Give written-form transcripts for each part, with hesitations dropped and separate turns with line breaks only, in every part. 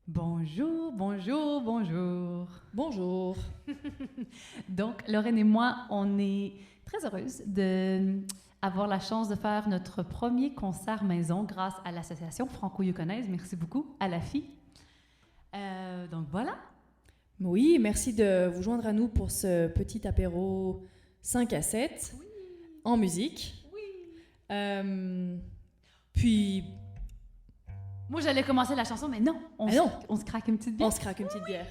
Bonjour, bonjour, bonjour.
Bonjour.
Donc, Lorraine et moi, on est très heureuses d'avoir la chance de faire notre premier concert maison grâce à l'association franco-yukonaise. Merci beaucoup à la FI. Donc voilà.
Oui, merci de vous joindre à nous pour ce petit apéro 5 à 7
Oui.
en musique.
Oui.
Puis,
Moi, j'allais commencer la chanson, mais non. On se craque une petite bière.
on se craque une petite bière.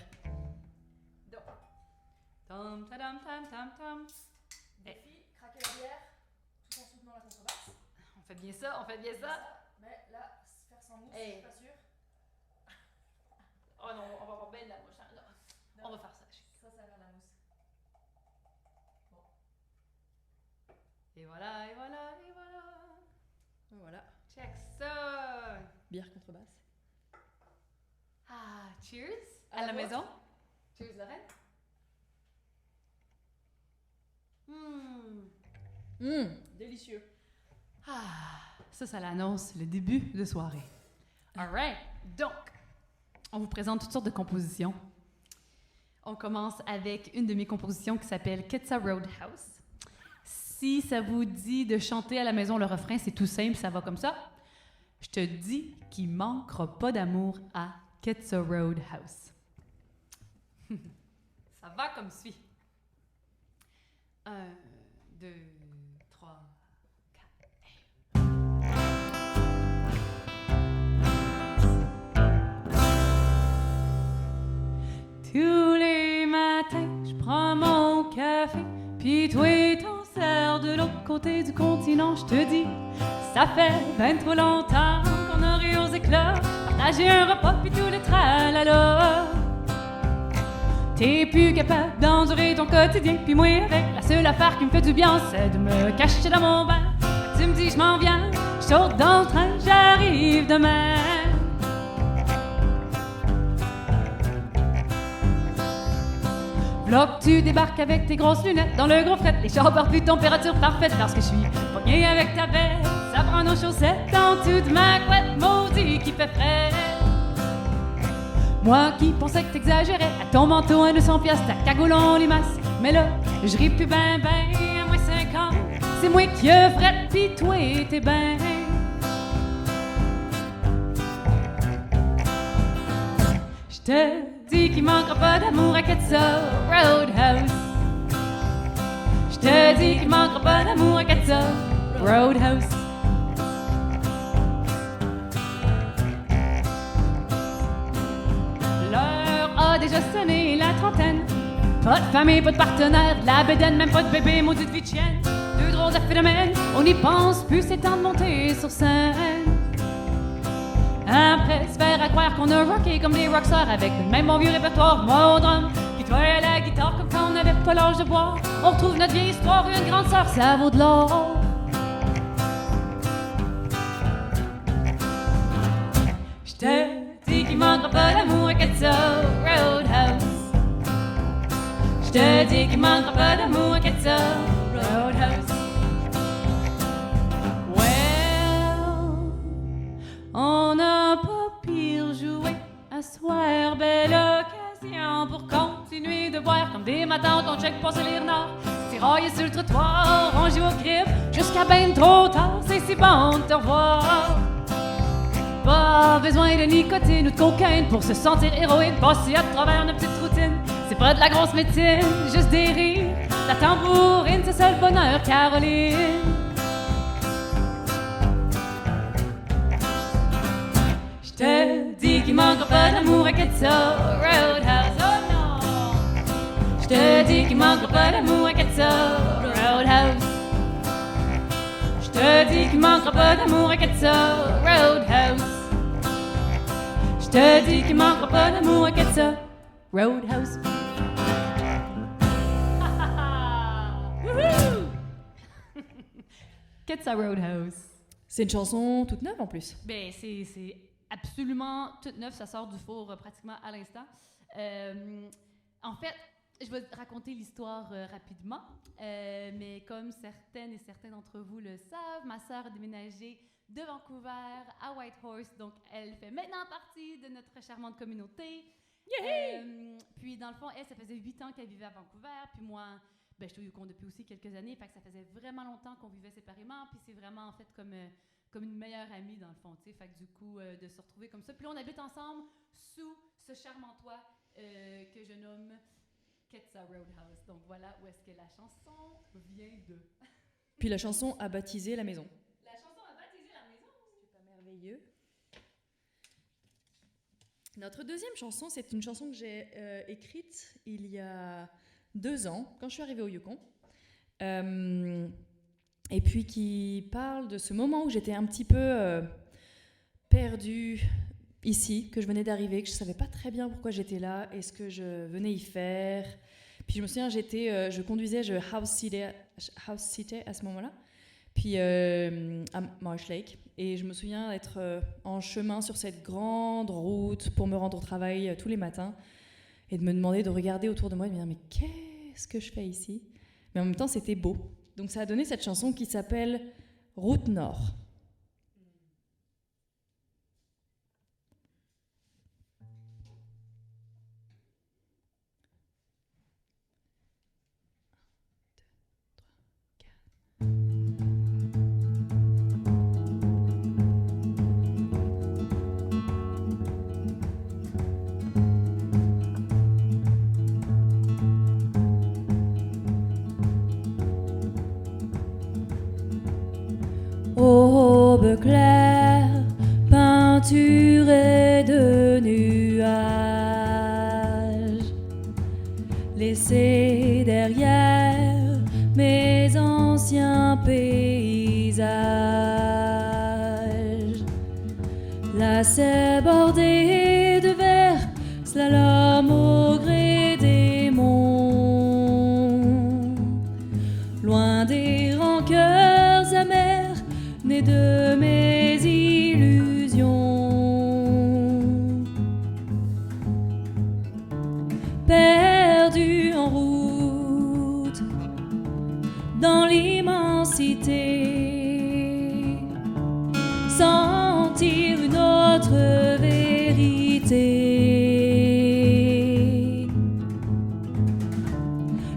Tam, tadam, tam, tam, tam.
Les filles, craquer la bière tout en soutenant la contrebasse.
On fait bien ça, on fait bien ça.
Mais là, faire sans mousse,
Hey.
je suis pas sûre.
Oh non, on va avoir belle la mouche. Hein. On va faire ça.
Ça va la mousse.
Et voilà, et voilà, et voilà.
Voilà,
Check ça.
bière contrebasse.
Ah, cheers
À
à
la
la
vôtre.
maison. Cheers, Lorraine.
Délicieux.
Ah, ça l'annonce le début de soirée. All right. Donc, on vous présente toutes sortes de compositions. On commence avec une de mes compositions qui s'appelle Ketsa Roadhouse. Si ça vous dit de chanter à la maison le refrain, c'est tout simple, ça va comme ça. Je te dis qu'il manquera pas d'amour à Ketsa Roadhouse. Ça va comme suit. 1, 2, 3, 4. Tous les matins, je prends mon café, puis toi t'en sers de l'autre côté du continent. Je te dis, ça fait ben trop longtemps qu'on a ri aux éclats, partagé un repas puis tout le tralala. T'es plus capable d'endurer ton quotidien, puis moi avec la seule affaire qui me fait du bien, c'est de me cacher dans mon bain. Tu me dis je m'en viens, je saute dans le train, j'arrive demain. V'là que tu débarques avec tes grosses lunettes dans le gros fret, les chars partent plus température parfaite parce que je suis pogné avec ta bête. Ça prend nos chaussettes en dessous de ma couette, maudit qui fait frais. Moi qui pensais que t'exagérais, à ton manteau à 200 piastres, ta cagoule en limace. Mais là, je ris plus ben ben, à moins 50, c'est moi qui a fret pis toi t'es ben. Je te dis qu'il manquera pas d'amour à Ketsa Roadhouse. Je te dis qu'il manquera pas d'amour à Ketsa Roadhouse. L'heure a déjà sonné la trentaine. Pas de famille, pas de partenaire, de la bédaine, même pas de bébé, maudite vie de chienne. Deux drôles de phénomènes, on n'y pense plus, c'est temps de monter sur scène. Après se faire à croire qu'on a rocké comme des rockstars avec le même bon vieux répertoire, moi au drum, pis toi à la guitare comme quand on n'avait pas l'âge de boire. On retrouve notre vieille histoire, une grande sœur, ça vaut de l'or. Je te dis qu'il manquera pas d'amour à Ketsa Roadhouse. Je te dis qu'il manquera pas d'amour à Ketsa Roadhouse. On n'a pas pire joué à soir, belle occasion pour continuer de boire comme des matins qu'on check passer les renards. Tirailler sur le trottoir, on joue au crib jusqu'à ben trop tard, c'est si bon de te revoir. Pas besoin de nicotine ou de cocaïne pour se sentir héroïne, passer à travers nos petites routines. C'est pas de la grosse médecine, juste des rires, la tambourine, c'est ça le bonheur, Caroline. Je te dis qu'il manquera pas d'amour à Ketsa Roadhouse, oh non. Je te dis qu'il manquera pas d'amour à Ketsa Roadhouse. Je te dis qu'il manquera pas d'amour à Ketsa Roadhouse. Je te dis qu'il manquera pas d'amour à Ketsa Roadhouse. Wouhou! Ketsa Roadhouse.
C'est une chanson toute neuve en plus.
Ben, c'est absolument toute neuve, ça sort du four pratiquement à l'instant. En fait, je vais raconter l'histoire rapidement, mais comme certaines et certains d'entre vous le savent, ma sœur a déménagé de Vancouver à Whitehorse. Donc, elle fait maintenant partie de notre charmante communauté. Puis, dans le fond, elle, ça faisait 8 ans qu'elle vivait à Vancouver. Puis moi, je suis au Yukon depuis aussi quelques années. Fait que ça faisait vraiment longtemps qu'on vivait séparément. Puis c'est vraiment, en fait, comme une meilleure amie, dans le fond, tu sais. Fait que du coup, de se retrouver comme ça. Puis là, on habite ensemble sous ce charmant toit que je nomme Ketsa Roadhouse. Donc voilà où est-ce que la chanson vient de.
Puis la chanson a baptisé la maison.
La chanson a baptisé la maison.
C'est pas merveilleux. Notre deuxième chanson, c'est une chanson que j'ai écrite il y a 2 ans, quand je suis arrivée au Yukon. Et puis qui parle de ce moment où j'étais un petit peu perdue ici, que je venais d'arriver, que je ne savais pas très bien pourquoi j'étais là et ce que je venais y faire. Puis je me souviens, je conduisais, je house-sittais à ce moment-là, puis à Marsh Lake. Et je me souviens d'être en chemin sur cette grande route pour me rendre au travail tous les matins et de me demander, de regarder autour de moi et de me dire « Mais qu'est-ce que je fais ici ?» Mais en même temps, c'était beau. Donc ça a donné cette chanson qui s'appelle « Route Nord ». Aube claire, peinturée de nuages, laissée derrière mes anciens paysages. Lacets bordés de vert, slalom au gré des monts, loin des rancœurs amères nées de mes illusions, perdu en route dans l'immensité, sentir une autre vérité,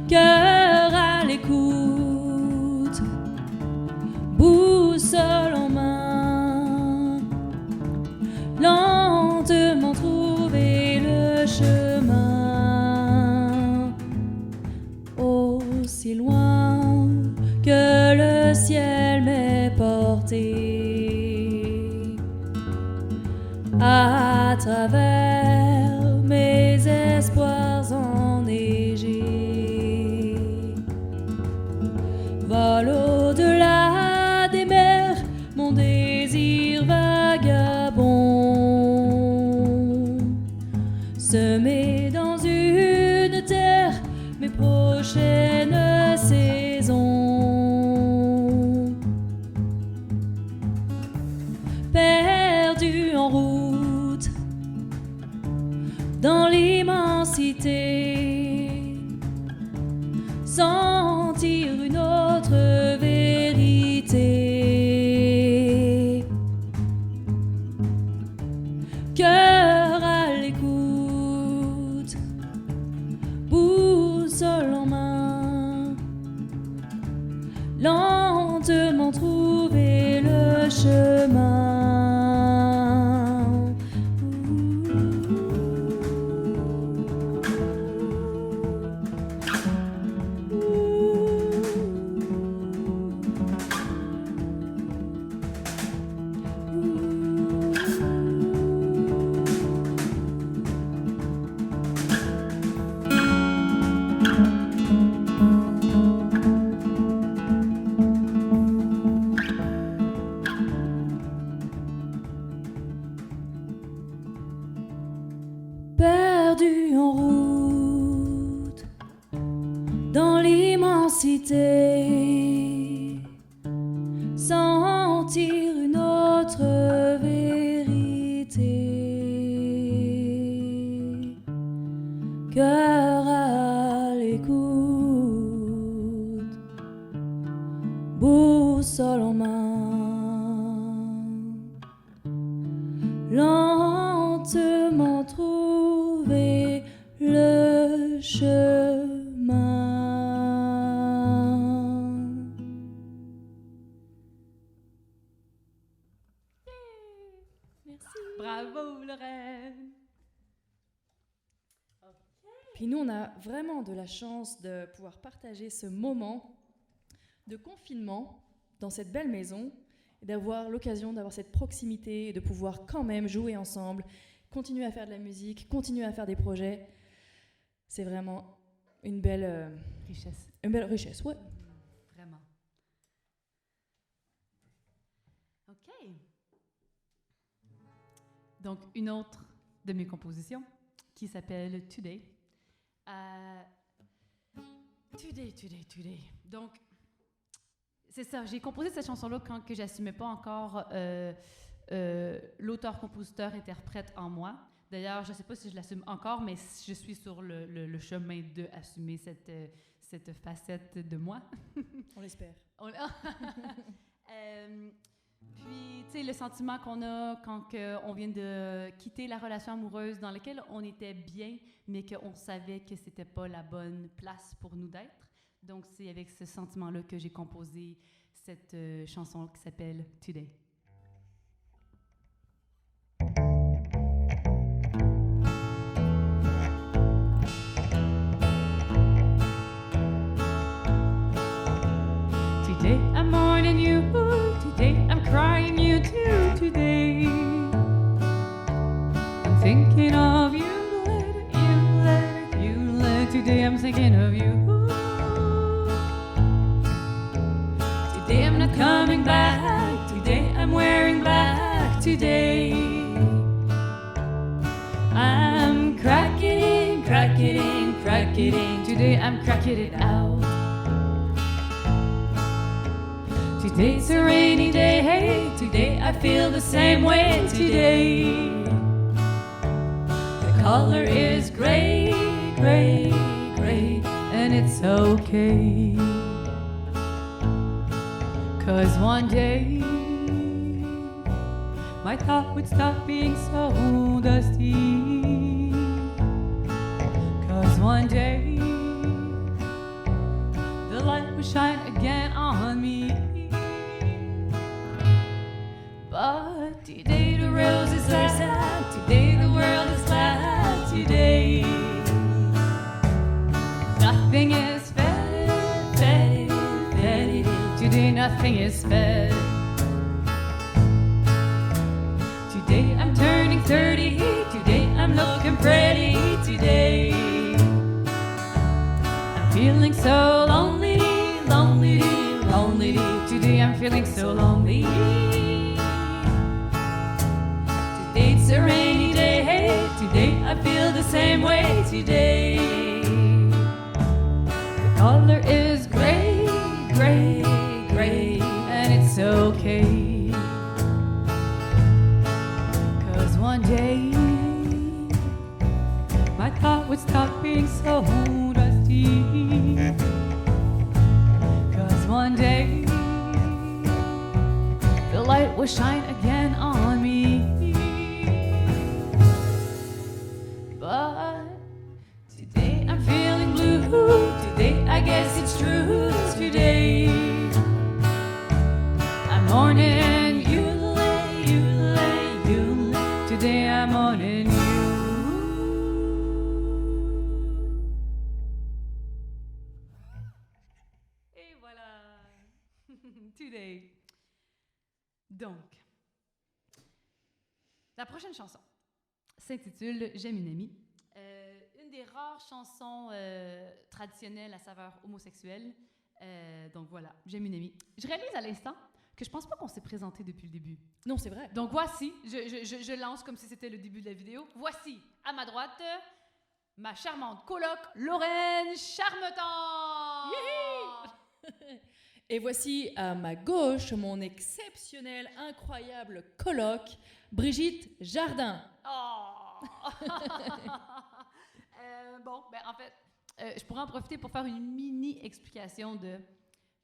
cœur à l'écoute, boussole en main, lentement trouver le chemin, aussi loin que le ciel m'est porté, à travers mes espoirs enneigés, vol au-delà des mers, mon désir vagabond, semé dans une terre mes prochaines saisons, perdu en route dans l'immensité, sentir une autre vérité, cœur à l'écoute, boussole en main, lentement trouver le chemin. Perdu en route dans l'immensité, sentir une autre vérité, cœur à l'écoute, boussole en main.
Bravo, Lorraine!
Puis nous, on a vraiment de la chance de pouvoir partager ce moment de confinement dans cette belle maison et d'avoir l'occasion d'avoir cette proximité et de pouvoir quand même jouer ensemble, continuer à faire de la musique, continuer à faire des projets. C'est vraiment une belle
Richesse.
Une belle richesse, ouais.
Vraiment. OK. Donc, une autre de mes compositions qui s'appelle Today. Today. Donc, c'est ça, j'ai composé cette chanson-là quand que j'assumais pas encore l'auteur, compositeur, interprète en moi. D'ailleurs, je sais pas si je l'assume encore, mais je suis sur le chemin de assumer cette facette de moi.
On l'espère.
Puis, tu sais, le sentiment qu'on a quand on vient de quitter la relation amoureuse dans laquelle on était bien, mais qu'on savait que c'était pas la bonne place pour nous d'être. Donc, c'est avec ce sentiment-là que j'ai composé cette chanson qui s'appelle Today. Today I'm mourning you, today I'm crying you too, today I'm thinking of you, today I'm thinking of you. Today I'm not coming back, today I'm wearing black, today I'm cracking, today I'm cracking it out. Today's a rainy day, today I feel the same way, today the color is gray, and it's okay. 'Cause one day my thought would stop being so dusty. 'Cause one day the light would shine again on me. But today the roses are sad, today the world is glad, today nothing is fed, today nothing is fed. Today I'm turning 30, today I'm looking pretty, today I'm feeling so lonely, today I'm feeling so lonely. Today it's a rainy day, today I feel the same way, today the color is gray, and it's okay. 'Cause one day my thought would stop being so dusty. 'Cause one day the light will shine again on me. But today I'm feeling blue, today I guess it's true, today I'm mourning you, today I'm mourning you. Et voilà, today. Donc, la prochaine chanson s'intitule J'aime une amie. Une des rares chansons traditionnelles à saveur homosexuelle. Donc voilà, J'aime une amie. Je réalise à l'instant que je pense pas qu'on s'est présenté depuis le début.
Non, c'est vrai.
Donc voici, je lance comme si c'était le début de la vidéo. Voici, à ma droite, ma charmante coloc, Lorraine Charmetan.
Et voici à ma gauche mon exceptionnel, incroyable coloc, Brigitte Jardin.
Oh! Bon, ben en fait, je pourrais en profiter pour faire une mini-explication de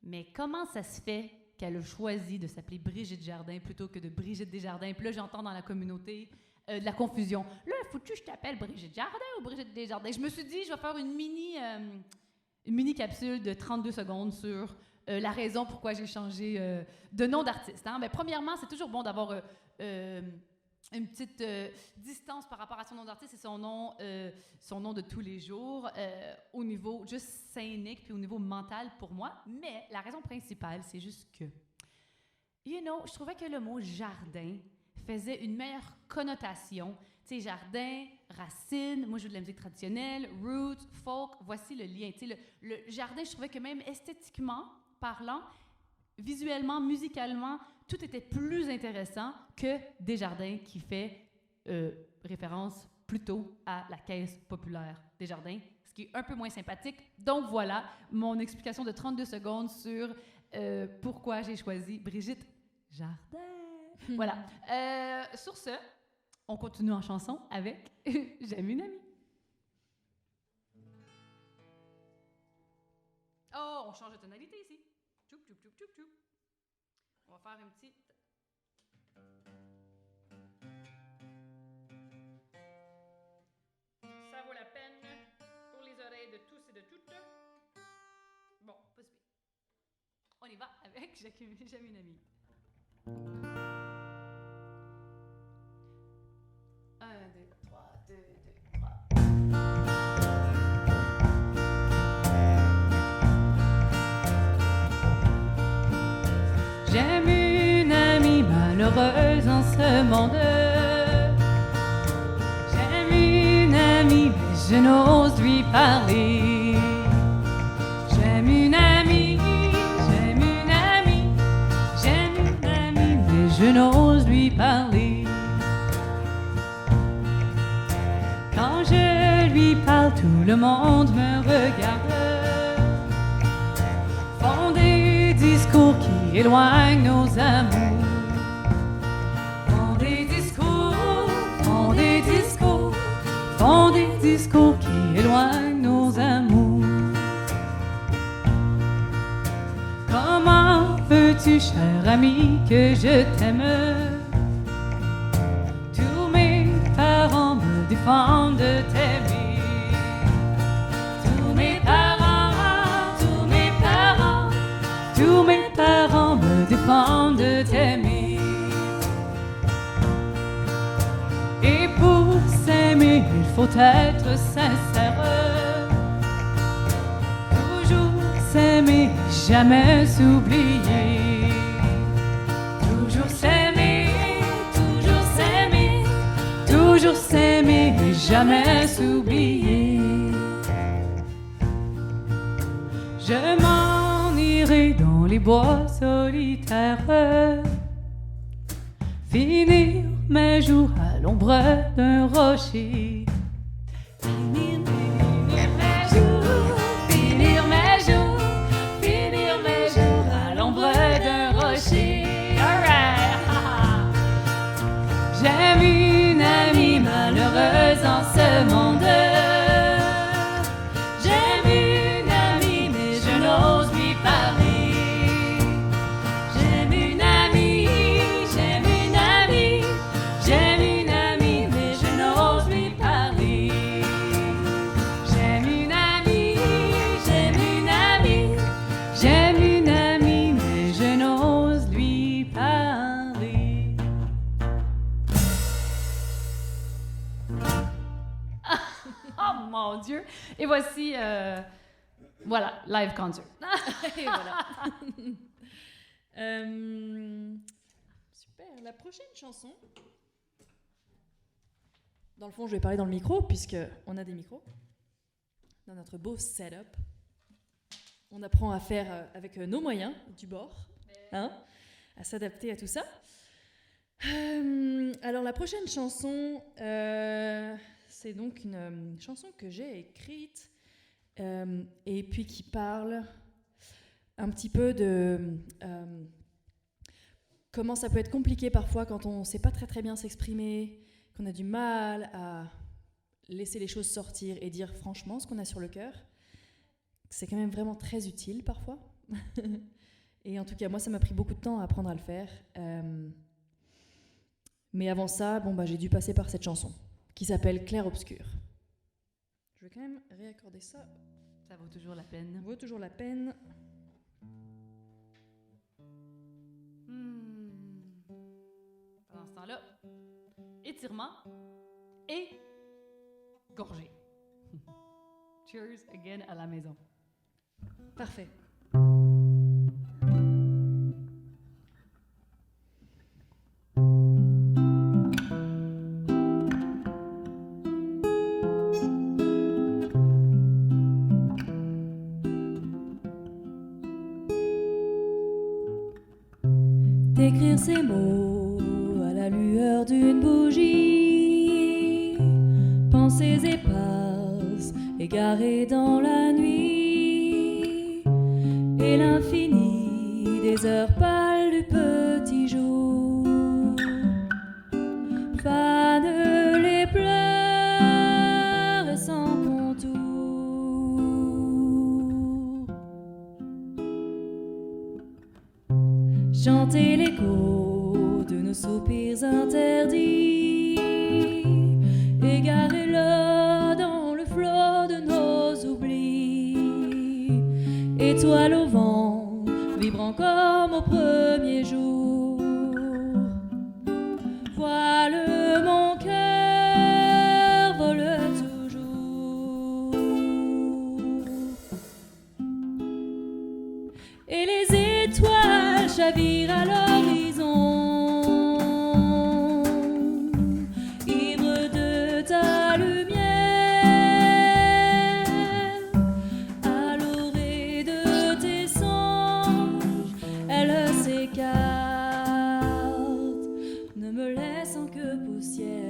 mais comment ça se fait qu'elle a choisi de s'appeler Brigitte Jardin plutôt que de Brigitte Desjardins. Puis là, j'entends dans la communauté de la confusion. Là, faut-tu que je t'appelle Brigitte Jardin ou Brigitte Desjardins? Je me suis dit, je vais faire une mini-capsule de 32 secondes sur la raison pourquoi j'ai changé de nom d'artiste. Hein? Ben, premièrement, c'est toujours bon d'avoir une petite distance par rapport à son nom d'artiste et son nom de tous les jours au niveau juste scénique puis au niveau mental pour moi. Mais la raison principale, c'est juste que, je trouvais que le mot jardin faisait une meilleure connotation. Tu sais, jardin, racine, moi je joue de la musique traditionnelle, roots, folk, voici le lien. Tu sais, le jardin, je trouvais que même esthétiquement parlant, visuellement, musicalement, tout était plus intéressant que Desjardins qui fait référence plutôt à la Caisse populaire Desjardins, ce qui est un peu moins sympathique. Donc voilà mon explication de 32 secondes sur pourquoi j'ai choisi Brigitte Jardin. Voilà. Sur ce, on continue en chanson avec J'aime une amie. Oh, on change de tonalité ici. Tchoup, tchoup, tchoup, tchoup, tchoup. On va faire une petite... Ça vaut la peine pour les oreilles de tous et de toutes. Bon, pas si pire. On y va avec J'aime une amie. 1, 2, 3, 2, 2, 3. J'aime une amie malheureuse en ce monde. J'aime une amie, mais je n'ose lui parler. J'aime une amie, j'aime une amie, j'aime une amie, mais je n'ose lui parler. Quand je lui parle, tout le monde me regarde. Font des discours qui éloignent nos amours. Font des discours, font des discours, font des discours qui éloignent nos amours. Comment veux-tu, cher ami, que je t'aime? Tous mes parents me défendent de t'aimer. Tous mes parents, tous mes parents, tous mes parents me défendent de t'aimer. Et pour s'aimer, il faut être sincère. Toujours s'aimer, jamais s'oublier. Toujours s'aimer, toujours s'aimer, toujours s'aimer et jamais s'oublier. Je m'en irai dans les bois solitaires, finir mes jours à l'ombre d'un rocher. Finir mes jours, finir mes jours, finir mes jours à l'ombre d'un rocher. Alright. J'aime une amie malheureuse en ce monde. J'aime une amie mais je n'ose lui parler. J'aime une amie, j'aime une amie, j'aime une amie mais je n'ose lui parler. J'aime une amie, j'aime une amie, j'aime une amie mais je n'ose lui parler. Oh mon Dieu! Et voici, voilà, live concert.
Et voilà. Super. La prochaine chanson. Dans le fond, je vais parler dans le micro, puisqu'on a des micros. Dans notre beau setup. On apprend à faire avec nos moyens du bord, hein, à s'adapter à tout ça. Alors, la prochaine chanson, c'est donc une chanson que j'ai écrite et puis qui parle un petit peu de comment ça peut être compliqué parfois quand on ne sait pas très très bien s'exprimer, qu'on a du mal à laisser les choses sortir et dire franchement ce qu'on a sur le cœur. C'est quand même vraiment très utile parfois. Et en tout cas, moi, ça m'a pris beaucoup de temps à apprendre à le faire. Mais avant ça, j'ai dû passer par cette chanson qui s'appelle Clair-Obscur. Je vais quand même réaccorder ça.
Ça vaut toujours la peine.
Ça vaut toujours la peine.
Pendant ce temps-là, étirement et gorgée. Cheers again à la maison.
Parfait. D'écrire ces mots à la lueur d'une bougie, pensées éparses, égarées dans la nuit, et l'infini des heures pâles du petit jour fanent les pleurs sans contour. Chanter l'écho de nos soupirs interdits, égarez-le dans le flot de nos oublis. Étoile au vent, vibrant comme au premier jour. Voile mon cœur, vole toujours. Et les étoiles chavirent à l'horizon, ivre de ta lumière, à l'orée de tes songes, elles s'écartent, ne me laissant que poussière.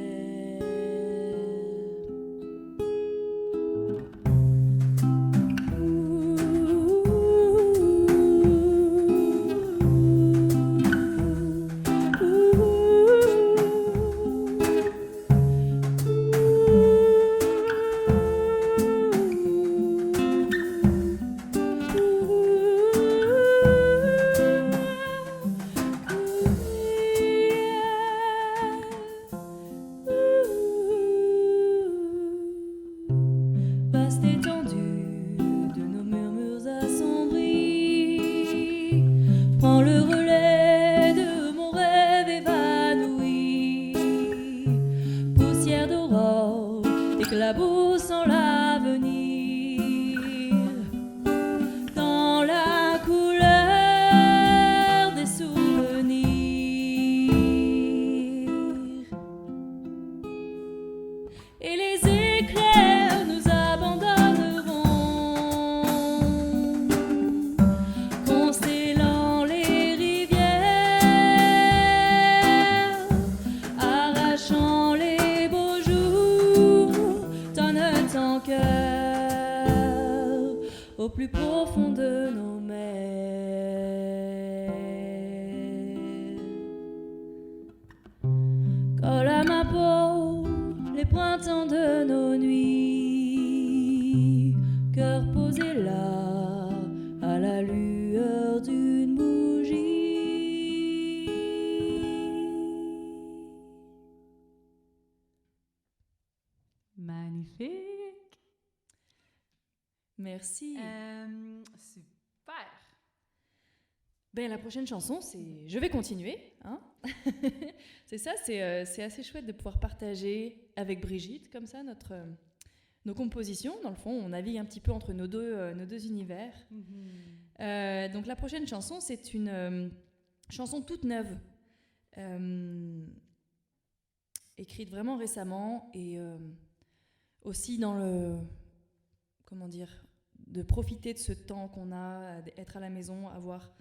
Vaste étendue de nos murmures assombris, prends le relais de mon rêve évanoui. Poussière d'aurore, éclaboussant l'avenir, dans la couleur des souvenirs. Et les éclairs nous abandonneront, constellant les rivières, arrachant les beaux jours, donne ton cœur au plus profond de nos mers. Colle à ma peau les printemps de nos nuits, cœur posé là à la lueur d'une bougie.
Magnifique.
Merci.
Super.
Ben, la prochaine chanson, c'est Je vais continuer. Hein. C'est ça, c'est assez chouette de pouvoir partager avec Brigitte, comme ça, nos compositions. Dans le fond, on navigue un petit peu entre nos deux univers. Donc la prochaine chanson, c'est une chanson toute neuve, écrite vraiment récemment, et aussi dans le... Comment dire, de profiter de ce temps qu'on a, d'être à la maison, avoir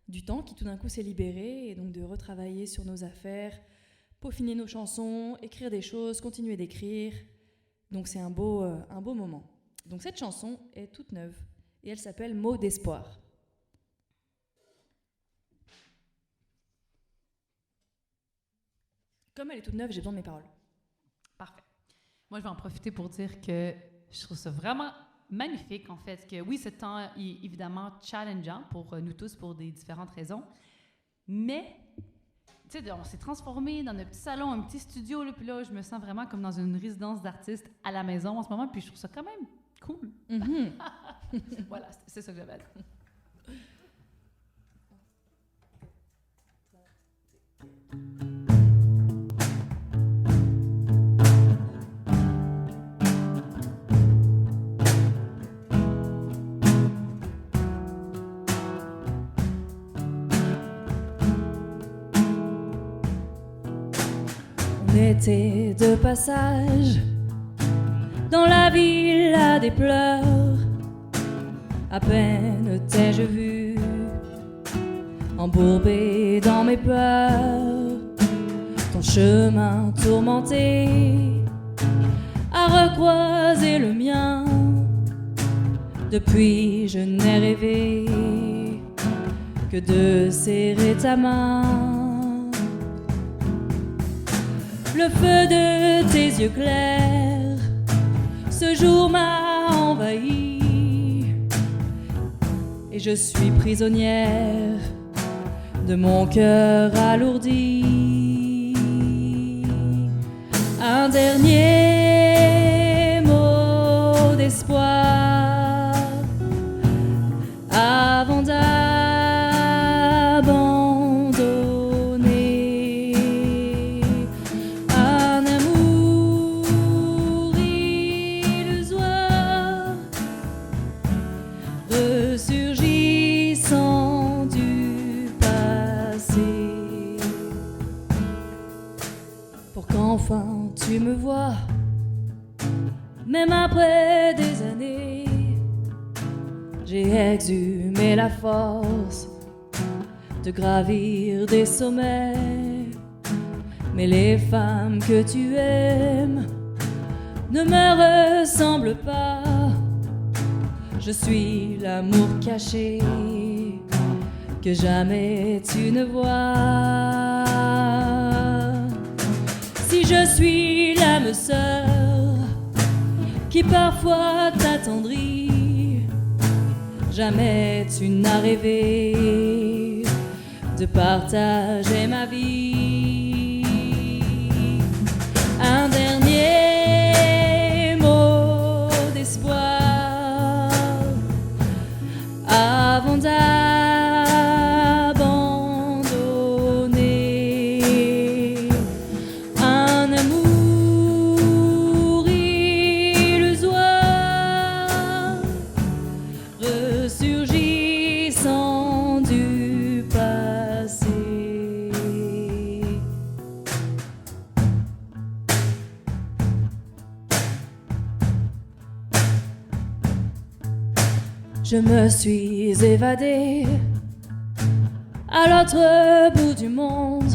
du temps qui tout d'un coup s'est libéré, et donc de retravailler sur nos affaires, peaufiner nos chansons, écrire des choses, continuer d'écrire. Donc c'est un beau moment. Donc cette chanson est toute neuve et elle s'appelle Mots d'espoir. Comme elle est toute neuve, j'ai besoin de mes paroles.
Parfait. Moi, je vais en profiter pour dire que je trouve ça vraiment magnifique, en fait, que oui, ce temps est évidemment challengeant pour nous tous pour des différentes raisons, mais, tu sais, on s'est transformé dans un petit salon, un petit studio, là, puis là, je me sens vraiment comme dans une résidence d'artiste à la maison en ce moment, puis je trouve ça quand même cool.
Mm-hmm.
Voilà, c'est ça que j'avais à dire.
été de passage dans la villa des pleurs. À peine t'ai-je vu embourbé dans mes peurs, ton chemin tourmenté a recroisé le mien. Depuis je n'ai rêvé que de serrer ta main. Le feu de tes yeux clairs ce jour m'a envahi, et je suis prisonnière de mon cœur alourdi. Un dernier mot d'espoir avant d'abandonner. Un amour illusoire ressurgissant du passé, pour qu'enfin tu me vois, même après des années. J'ai exhumé la force de gravir des sommets, mais les femmes que tu aimes ne me ressemblent pas. Je suis l'amour caché que jamais tu ne vois. Si je suis l'âme sœur qui parfois t'attendrit, jamais tu n'as rêvé de partager ma vie. Un dernier mot d'espoir avant d'abandonner. Un amour illusoire ressurgissant du passé. Je me suis évadée à l'autre bout du monde,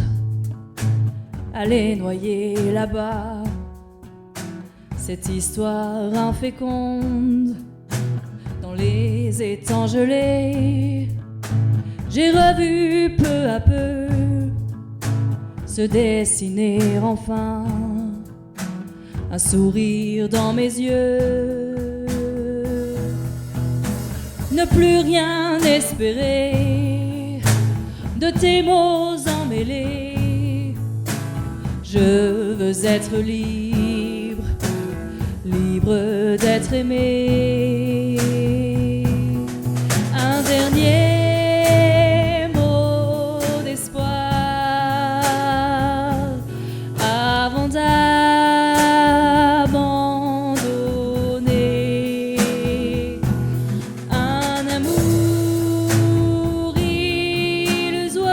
allée noyer là-bas cette histoire inféconde. Dans les étangs gelés, j'ai revu peu à peu se dessiner enfin un sourire dans mes yeux. Ne plus rien espérer de tes mots emmêlés. Je veux être libre, libre d'être aimé. Un dernier mot d'espoir avant d'abandonner. Un amour illusoire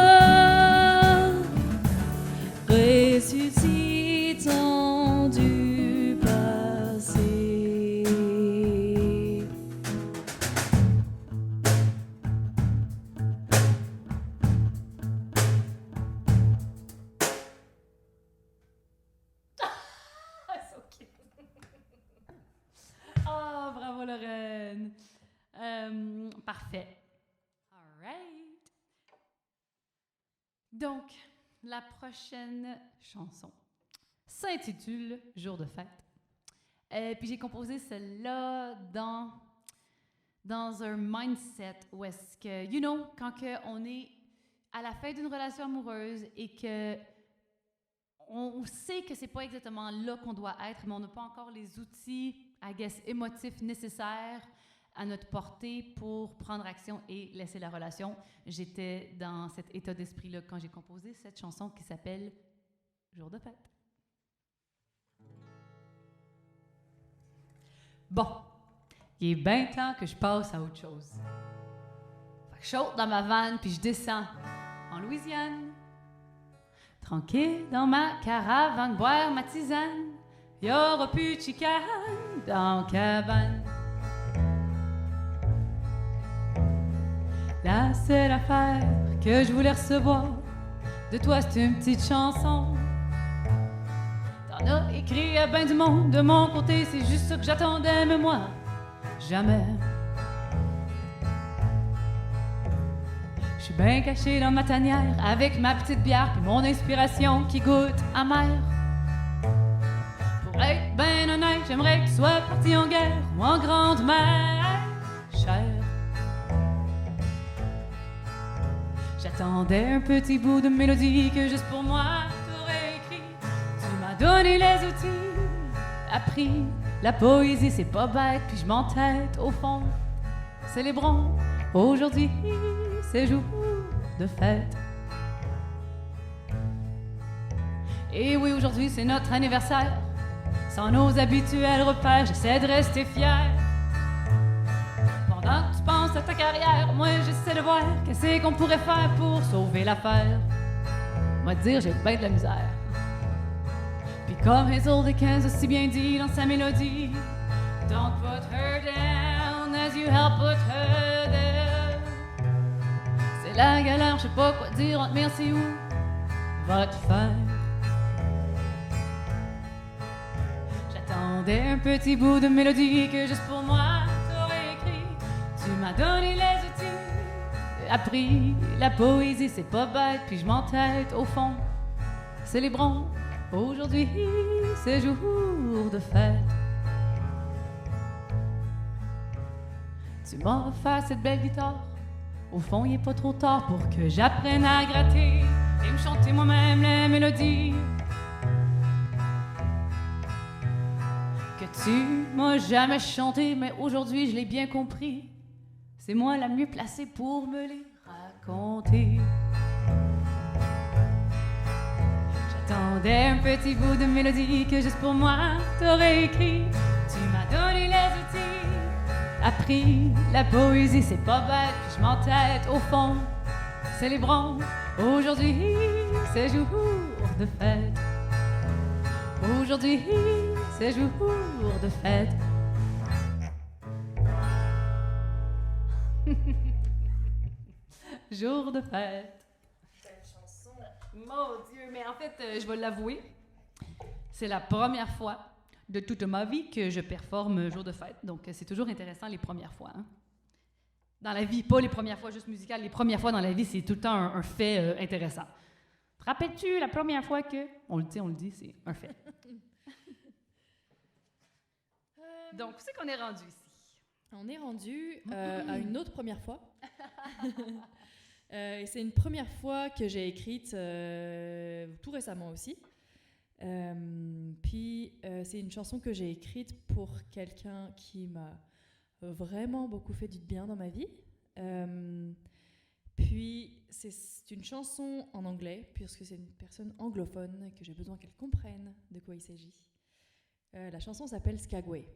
ressuscitant du passé.
Oh, bravo Lorraine. Parfait. All right. Donc, la prochaine chanson s'intitule Jour de fête. Puis j'ai composé celle-là dans un mindset où est-ce que, you know, quand on est à la fin d'une relation amoureuse et que on sait que c'est pas exactement là qu'on doit être, mais on n'a pas encore les outils, I guess, émotifs nécessaires à notre portée pour prendre action et laisser la relation. J'étais dans cet état d'esprit-là quand j'ai composé cette chanson qui s'appelle Jour de fête. Bon, il est bien temps que je passe à autre chose. Fait que je saute dans ma vanne puis je descends en Louisiane. Tranquille dans ma caravane, boire ma tisane, y aura plus de chicane dans la cabane. La seule affaire que je voulais recevoir de toi, c'est une petite chanson. T'en as écrit à ben du monde, de mon côté, c'est juste ça que j'attendais, mais moi, jamais. Je suis bien caché dans ma tanière, avec ma petite bière, puis mon inspiration qui goûte amère. Pour être ben honnête, j'aimerais qu'il soit parti en guerre ou en grande mer chère. J'attendais un petit bout de mélodie que juste pour moi t'aurais écrit. Tu m'as donné les outils, appris la poésie, c'est pas bête, puis je m'entête au fond. Célébrons aujourd'hui ces jours de fête. Et oui, aujourd'hui c'est notre anniversaire. Sans nos habituels repères, j'essaie de rester fier. Pendant que tu penses à ta carrière, moi j'essaie de voir qu'est-ce qu'on pourrait faire pour sauver l'affaire. Moi te dire, j'ai bien de la misère. Puis comme Hazel Dickens a si bien dit dans sa mélodie, don't put her down as you help put her there. C'est la galère, je sais pas quoi dire entre merci où va te faire. J'attendais un petit bout de mélodie que juste pour moi t'aurais écrit. Tu m'as donné les outils, appris la poésie, c'est pas bête, puis je m'entête au fond. Célébrons aujourd'hui ces jours de fête. Tu m'as offert cette belle guitare. Au fond, il est pas trop tard pour que j'apprenne à gratter et me chanter moi-même les mélodies que tu m'as jamais chanté, mais aujourd'hui je l'ai bien compris. C'est moi la mieux placée pour me les raconter. J'attendais un petit bout de mélodie que juste pour moi t'aurais écrit. Tu m'as donné les outils, appris la poésie, c'est pas bête, puis je m'entête au fond. Célébrons aujourd'hui ces jours de fête. Aujourd'hui ces jours de fête. Jour de fête.
Quelle chanson!
Mon Dieu, mais en fait, je vais l'avouer, c'est la première fois de toute ma vie que je performe jour de fête. Donc, c'est toujours intéressant les premières fois. Hein? Dans la vie, pas les premières fois juste musicales, les premières fois dans la vie, c'est tout le temps un fait intéressant. Te rappelles-tu la première fois que... On le dit, c'est un fait. Donc, où c'est qu'on est rendu ici?
On est rendu à une autre première fois. Et c'est une première fois que j'ai écrite tout récemment aussi. Puis c'est une chanson que j'ai écrite pour quelqu'un qui m'a vraiment beaucoup fait du bien dans ma vie. Puis c'est une chanson en anglais, puisque c'est une personne anglophone et que j'ai besoin qu'elle comprenne de quoi il s'agit. La chanson s'appelle Skagway.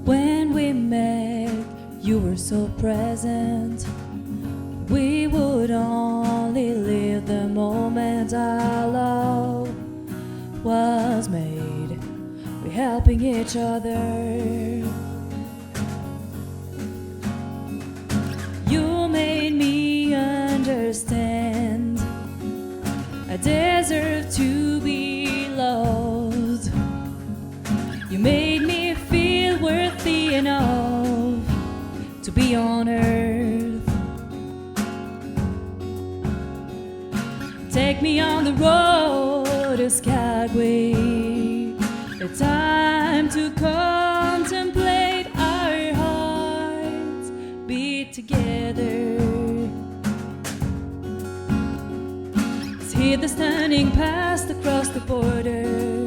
When we met, you were so present. We would only live the moment our love was made. We're helping each other. You made me understand I deserve to be loved. You made me feel worthy enough to be on earth. Take me on the road to Skagway. A time to contemplate our hearts beat together. See the stunning past across the border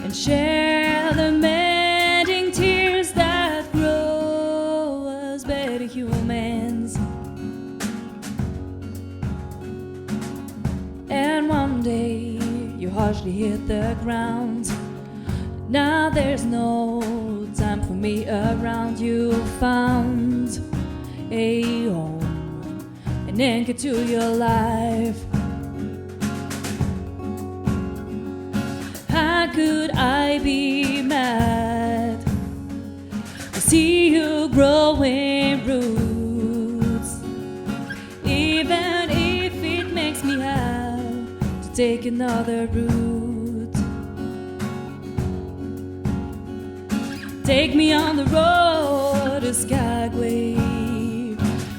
and share the mending tears that grow us better human. one day you hardly hit the ground. Now there's no time for me around. You found a home, an anchor to your life. How could I be mad to see you growing roots, even if it makes me have to take another route? Take me on the road to Skagway,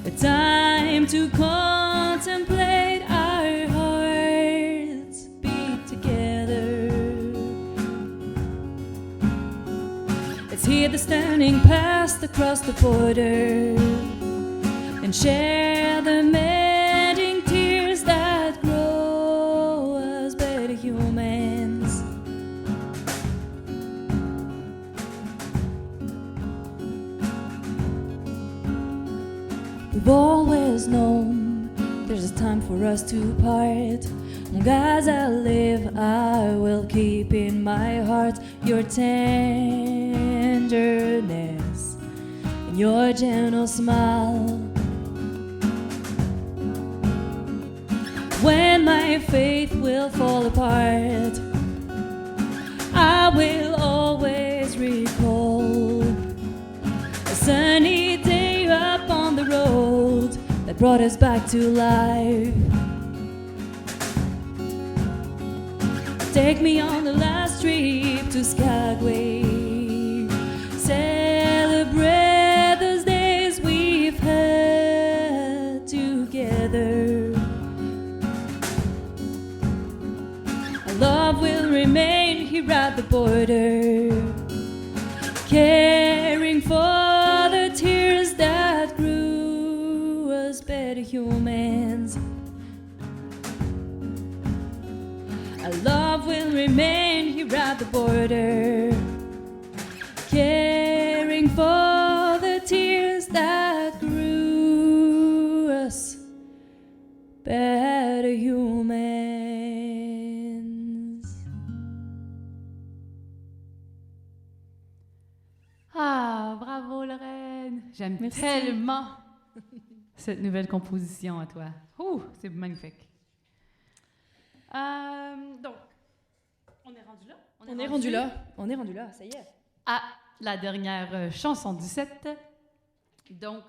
a time to contemplate our hearts beat together. Let's hear the stunning past across the border and share the mending tears that grow us better humans. We've always known there's a time for us to part. Long as I live, I will keep in my heart your tenderness and your gentle smile. When my faith will fall apart, I will always recall a sunny day up on the road that brought us back to life. Take me on the last trip to Skagway. Celebrate those days we've had together. Our love will remain here at the border, caring for the tears that grew us better humans. Our love will remain here at the border, caring for the tears that grew us better humans.
Ah, bravo Lorraine! J'aime
Merci.
tellement cette nouvelle composition à toi. Ouh, c'est magnifique. Donc, on est rendu là?
On est rendu là, ça y est.
À la dernière chanson du set. Donc.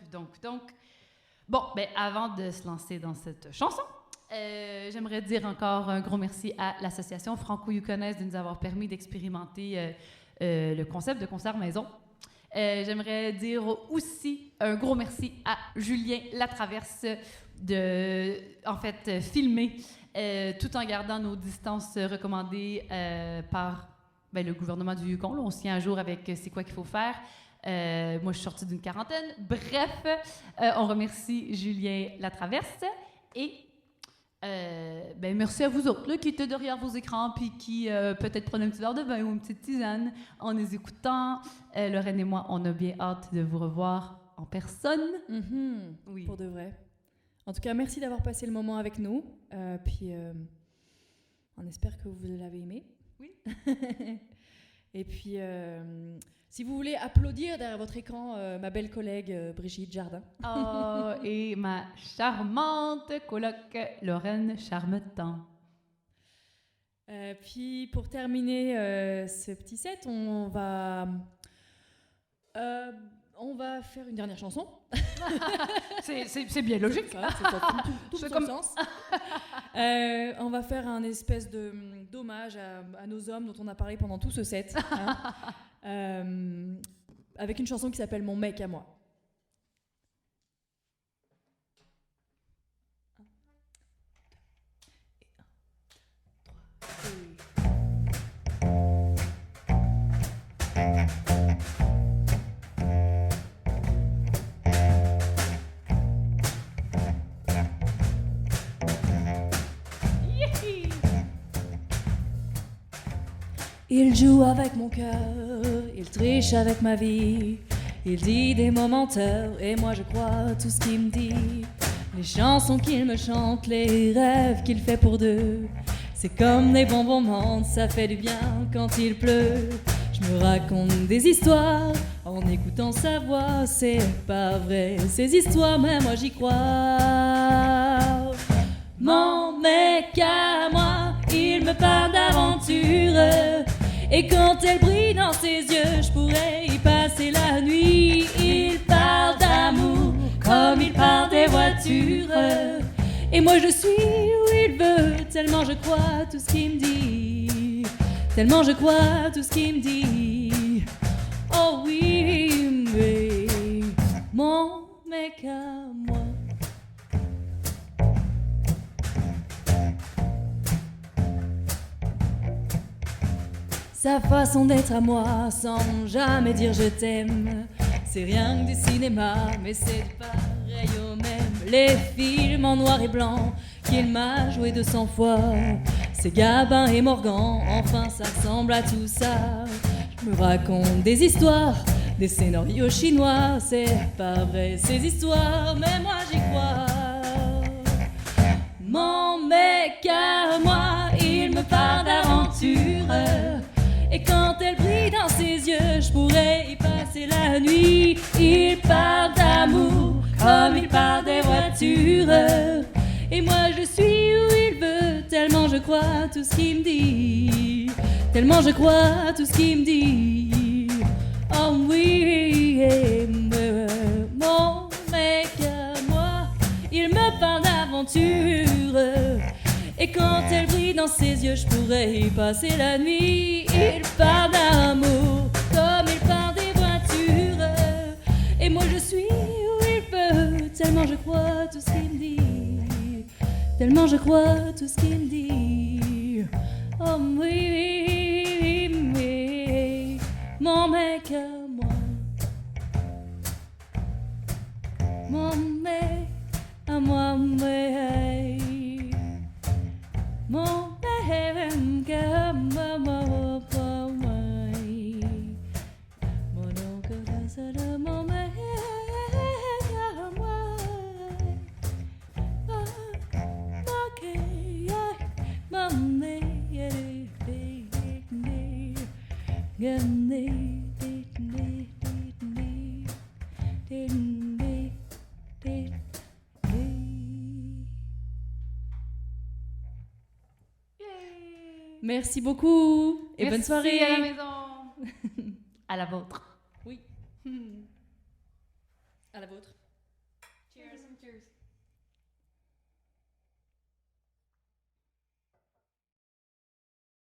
Bon, ben avant de se lancer dans cette chanson, j'aimerais dire encore un gros merci à l'association franco-yukonaise de nous avoir permis d'expérimenter le concept de concert maison. J'aimerais dire aussi un gros merci à Julien Latraverse de, filmer tout en gardant nos distances recommandées par le gouvernement du Yukon. Là, on se tient à jour avec c'est quoi qu'il faut faire. Moi, je suis sortie d'une quarantaine. Bref, on remercie Julien Latraverse et merci à vous autres là, qui étaient derrière vos écrans puis qui peut-être prenaient un petit verre de vin ou une petite tisane en les écoutant. Lorraine et moi, on a bien hâte de vous revoir en personne.
Mm-hmm.
Oui.
Pour de vrai. En tout cas, merci d'avoir passé le moment avec nous. Puis, on espère que vous l'avez aimé.
Oui.
Et puis, si vous voulez applaudir derrière votre écran ma belle collègue Brigitte Jardin.
Oh, et ma charmante coloc Lorraine Charmetan.
Puis, pour terminer ce petit set, on va faire une dernière chanson.
C'est bien logique.
Ça tout
C'est
son
comme-
sens. On va faire un espèce d'hommage à nos hommes dont on a parlé pendant tout ce set. Avec une chanson qui s'appelle Mon mec à moi. Il joue avec mon cœur, il triche avec ma vie. Il dit des mots menteurs et moi je crois tout ce qu'il me dit. Les chansons qu'il me chante, les rêves qu'il fait pour deux.
C'est comme des bons moments, ça fait du bien quand il pleut. Je me raconte des histoires en écoutant sa voix. C'est pas vrai, ces histoires, mais moi j'y crois. Mon mec à moi, il me parle d'aventure. Et quand elle brille dans ses yeux, je pourrais y passer la nuit. Il parle d'amour comme il parle des voitures. Et moi je suis où il veut, tellement je crois tout ce qu'il me dit. Tellement je crois tout ce qu'il me dit. Oh oui, oui, mon mec à moi. Sa façon d'être à moi sans jamais dire je t'aime. C'est rien que du cinéma, mais c'est pareil au même. Les films en noir et blanc qu'il m'a joué 200 fois. C'est Gabin et Morgan, enfin ça ressemble à tout ça. Je me raconte des histoires, des scénarios chinois. C'est pas vrai ces histoires, mais moi j'y crois. Mon mec à moi, il me parle d'aventure. Et quand elle brille dans ses yeux, je pourrais y passer la nuit. Il parle d'amour comme il parle des voitures. Et moi je suis où il veut, tellement je crois tout ce qu'il me dit. Tellement je crois tout ce qu'il me dit. Oh oui, mon mec à moi, il me parle d'aventure. Et quand elle brille dans ses yeux, je pourrais y passer la nuit. Il parle d'amour comme il parle des voitures. Et moi je suis où il veut, tellement je crois tout ce qu'il me dit. Tellement je crois tout ce qu'il me dit. Oh oui, oui, mon mec à moi. Mon mec à moi, mais mon mec à moi, mon mec à moi. Merci beaucoup et bonne soirée
à la maison. À la vôtre.
Oui. À la vôtre.
Cheers. Cheers.